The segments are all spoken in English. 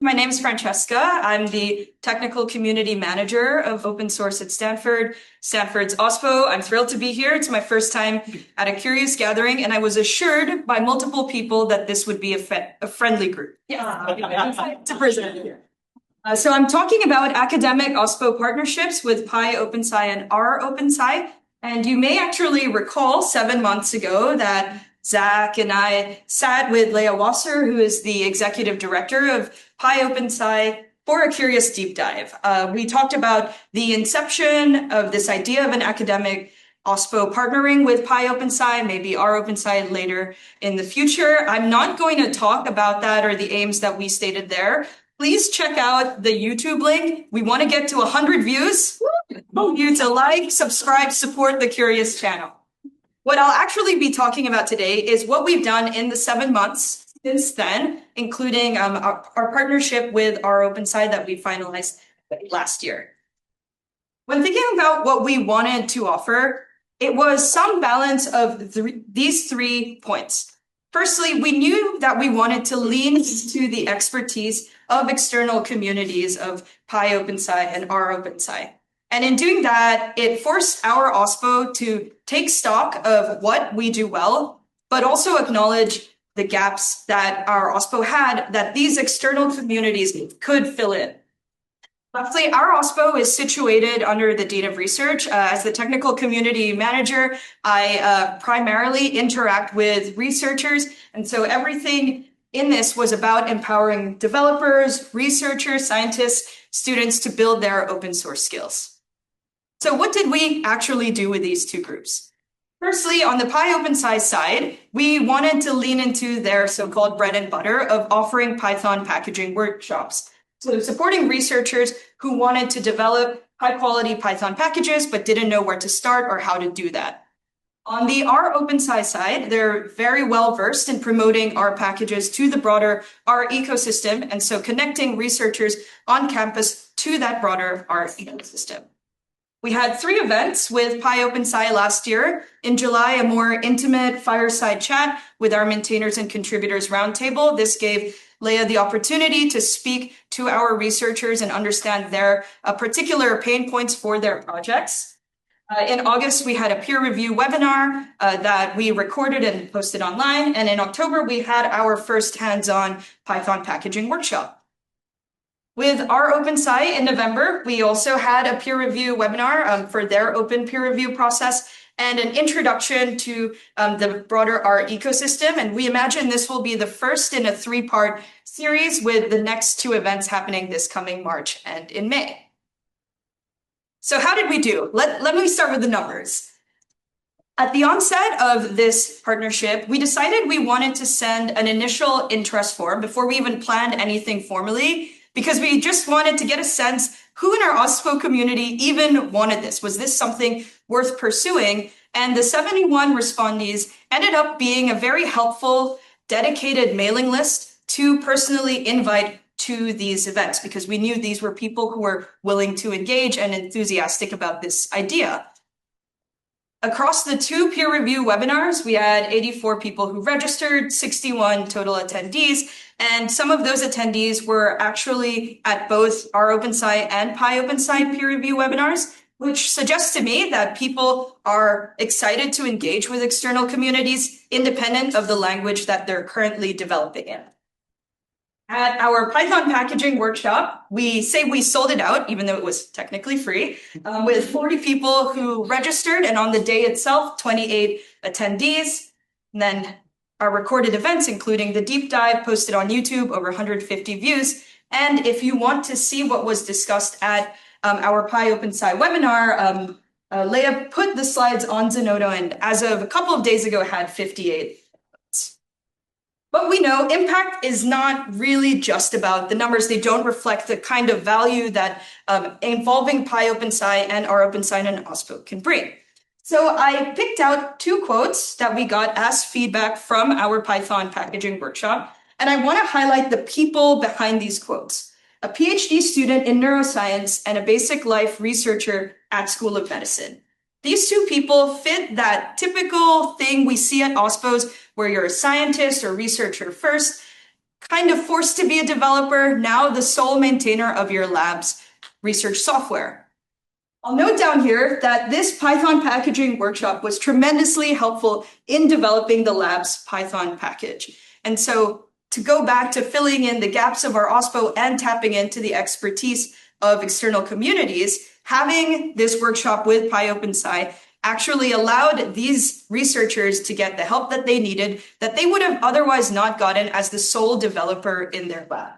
My name is Francesca. I'm the Technical Community Manager of Open Source at Stanford, Stanford's OSPO. I'm thrilled to be here. It's my first time at a CURIOSS gathering, and I was assured by multiple people that this would be a friendly group. To present here. So I'm talking about academic OSPO partnerships with pyOpenSci and rOpenSci. And you may actually recall 7 months ago that Zach and I sat with Leah Wasser, who is the executive director of pyOpenSci, for a curious deep dive. We talked about the inception of this idea of an academic OSPO partnering with pyOpenSci, maybe rOpenSci later in the future. I'm not going to talk about that or the aims that we stated there. Please check out the YouTube link. We want to get to 100 views. Hope you to like, subscribe, support the CURIOSS channel. What I'll actually be talking about today is what we've done in the 7 months since then, including our partnership with rOpenSci that we finalized last year. When thinking about what we wanted to offer, it was some balance of these 3 points. Firstly, we knew that we wanted to lean into the expertise of external communities of pyOpenSci and rOpenSci. And in doing that, it forced our OSPO to take stock of what we do well, but also acknowledge the gaps that our OSPO had that these external communities could fill in. Lastly, our OSPO is situated under the Dean of Research. As the technical community manager, I primarily interact with researchers. And so everything in this was about empowering developers, researchers, scientists, students to build their open source skills. So what did we actually do with these 2 groups? Firstly, on the pyOpenSci side, we wanted to lean into their so-called bread and butter of offering Python packaging workshops. So supporting researchers who wanted to develop high-quality Python packages but didn't know where to start or how to do that. On the rOpenSci side, they're very well versed in promoting R packages to the broader R ecosystem, and so connecting researchers on campus to that broader R ecosystem. We had 3 events with pyOpenSci last year. In July, a more intimate fireside chat with our Maintainers and Contributors Roundtable. This gave Leah the opportunity to speak to our researchers and understand their particular pain points for their projects. In August, we had a peer review webinar that we recorded and posted online. And in October, we had our first hands-on Python packaging workshop. With rOpenSci in November, we also had a peer review webinar for their open peer review process and an introduction to the broader R ecosystem. And we imagine this will be the first in a 3-part series with the next 2 events happening this coming March and in May. So how did we do? Let me start with the numbers. At the onset of this partnership, we decided we wanted to send an initial interest form before we even planned anything formally, because we just wanted to get a sense who in our OSPO community even wanted this. Was this something worth pursuing? And the 71 respondees ended up being a very helpful, dedicated mailing list to personally invite to these events, because we knew these were people who were willing to engage and enthusiastic about this idea. Across the 2 peer review webinars, we had 84 people who registered, 61 total attendees, and some of those attendees were actually at both rOpenSci and pyOpenSci peer review webinars, which suggests to me that people are excited to engage with external communities independent of the language that they're currently developing in. At our Python packaging workshop, we say we sold it out, even though it was technically free, with 40 people who registered, and on the day itself, 28 attendees. And then our recorded events, including the deep dive posted on YouTube, over 150 views. And if you want to see what was discussed at our pyOpenSci webinar, Leah put the slides on Zenodo, and as of a couple of days ago, had 58. But we know impact is not really just about the numbers. They don't reflect the kind of value that involving pyOpenSci and rOpenSci and OSPO can bring. So I picked out 2 quotes that we got as feedback from our Python packaging workshop, and I want to highlight the people behind these quotes. A PhD student in neuroscience and a basic life researcher at School of Medicine. These 2 people fit that typical thing we see at OSPOs where you're a scientist or researcher first, kind of forced to be a developer, now the sole maintainer of your lab's research software. I'll note down here that this Python packaging workshop was tremendously helpful in developing the lab's Python package. And so to go back to filling in the gaps of our OSPO and tapping into the expertise of external communities, having this workshop with pyOpenSci actually allowed these researchers to get the help that they needed that they would have otherwise not gotten as the sole developer in their lab.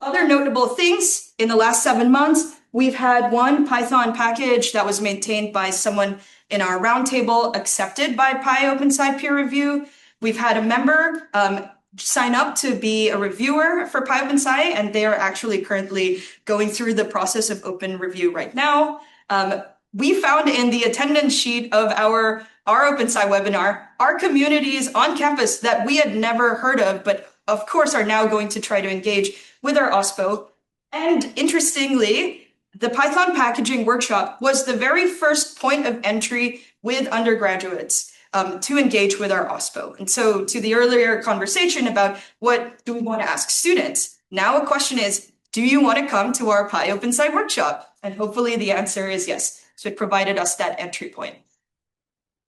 Other notable things in the last 7 months, we've had one Python package that was maintained by someone in our roundtable accepted by pyOpenSci peer review. We've had a member sign up to be a reviewer for pyOpenSci, and they are actually currently going through the process of open review right now. We found in the attendance sheet of our OpenSci webinar, our communities on campus that we had never heard of, but of course are now going to try to engage with our OSPO. And interestingly, the Python packaging workshop was the very first point of entry with undergraduates to engage with our OSPO. And so to the earlier conversation about what do we want to ask students, now a question is, do you want to come to our pyOpenSci workshop? And hopefully the answer is yes. So it provided us that entry point.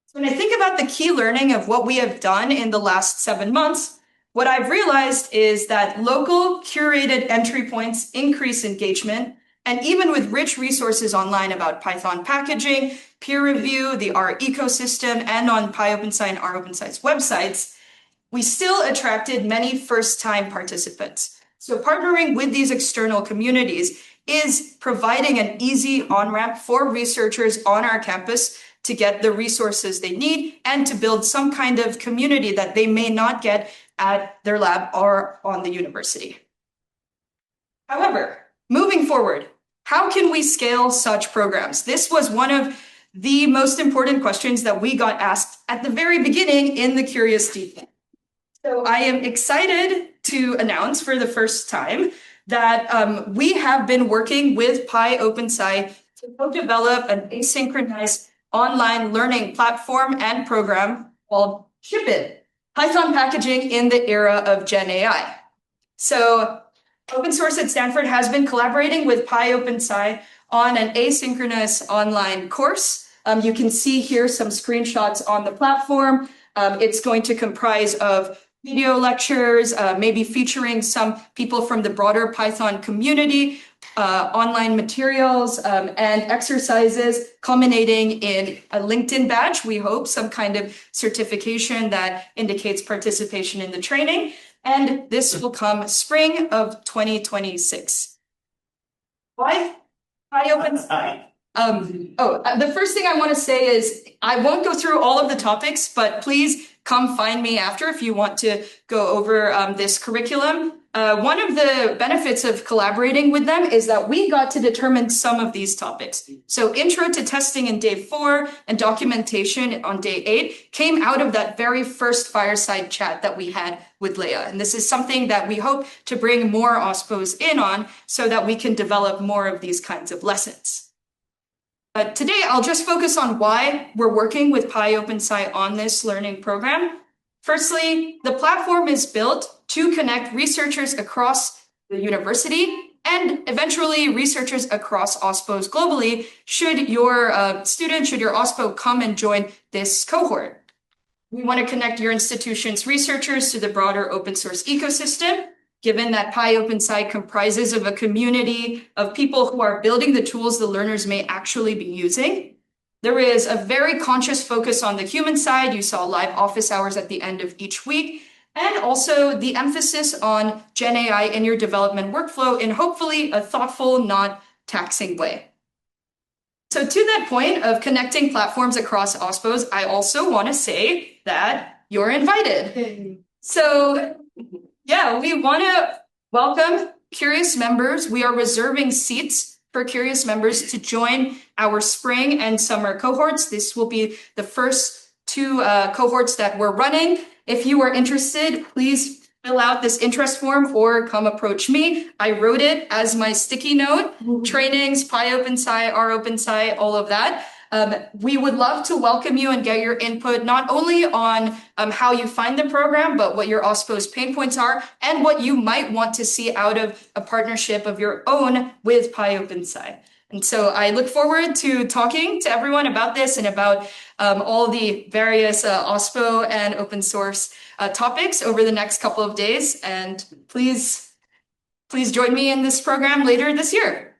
So when I think about the key learning of what we have done in the last 7 months, what I've realized is that local curated entry points increase engagement. And even with rich resources online about Python packaging, peer review, the R ecosystem, and on pyOpenSci and rOpenSci's websites, we still attracted many first-time participants. So partnering with these external communities is providing an easy on-ramp for researchers on our campus to get the resources they need and to build some kind of community that they may not get at their lab or on the university. However, moving forward, how can we scale such programs? This was one of the most important questions that we got asked at the very beginning in the CURIOSS Deep. So I am excited to announce for the first time that we have been working with pyOpenSci to co-develop an asynchronous online learning platform and program called ShipIt, Python packaging in the era of Gen AI. So OpenSource at Stanford has been collaborating with pyOpenSci on an asynchronous online course. You can see here some screenshots on the platform. It's going to comprise of video lectures, maybe featuring some people from the broader Python community, online materials, and exercises culminating in a LinkedIn badge, we hope, some kind of certification that indicates participation in the training. And this will come spring of 2026. Why pyOpenSci? The first thing I want to say is I won't go through all of the topics, but please come find me after if you want to go over this curriculum. One of the benefits of collaborating with them is that we got to determine some of these topics. So intro to testing in day 4 and documentation on day 8 came out of that very first fireside chat that we had with Leah. And this is something that we hope to bring more OSPOs in on so that we can develop more of these kinds of lessons. But today I'll just focus on why we're working with pyOpenSci on this learning program. Firstly, the platform is built to connect researchers across the university and eventually researchers across OSPOs globally should your should your OSPO come and join this cohort. We want to connect your institution's researchers to the broader open source ecosystem, given that pyOpenSci comprises of a community of people who are building the tools the learners may actually be using. There is a very conscious focus on the human side. You saw live office hours at the end of each week, and also the emphasis on Gen AI in your development workflow in hopefully a thoughtful, not taxing way. So to that point of connecting platforms across OSPOs, I also want to say that you're invited. So yeah, we want to welcome CURIOSS members. We are reserving seats for CURIOSS members to join our spring and summer cohorts. This will be the first 2 cohorts that we're running. If you are interested, please fill out this interest form or come approach me. I wrote it as my sticky note, trainings, pyOpenSci, rOpenSci, all of that. We would love to welcome you and get your input, not only on how you find the program, but what your OSPO's pain points are and what you might want to see out of a partnership of your own with pyOpenSci. And so I look forward to talking to everyone about this and about all the various OSPO and open source topics over the next couple of days. And please join me in this program later this year.